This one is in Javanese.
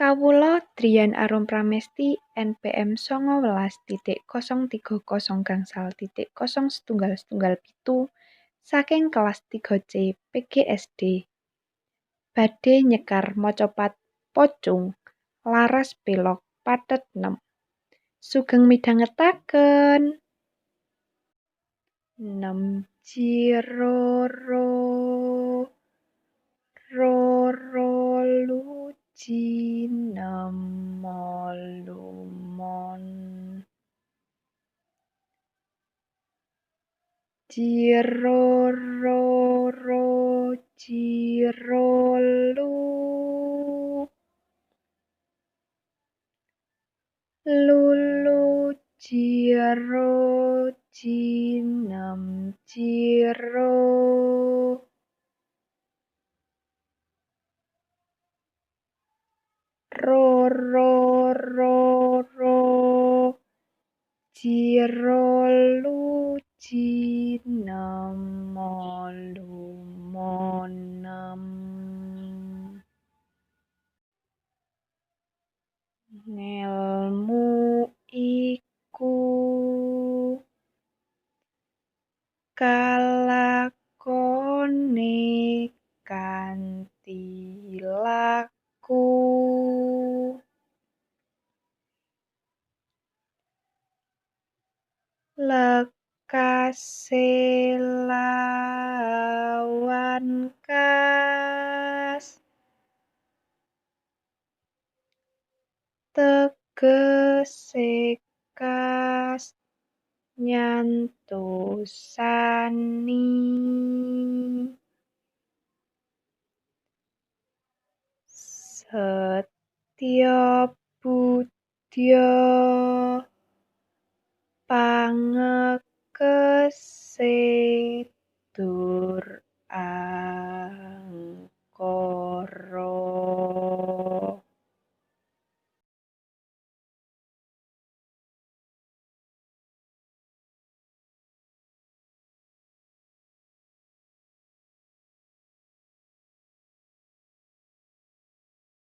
Kawula Drian Arum Pramesti NPM 19,030,0setunggal saking kelas 3C PGSD badhe nyekar macapat pocung laras belok pathet 6. Sugeng midhangetaken. 6 Ciroro Roro Luci Nemolumon Ciroro Cirolu Lulu Ciro Cinem Ciro Roro Cirolu Cinemolumonem Ngelmu iku kalakone kanthi laku lekase lawan kas tegese kas nyantosani Setya Budya pangekese dur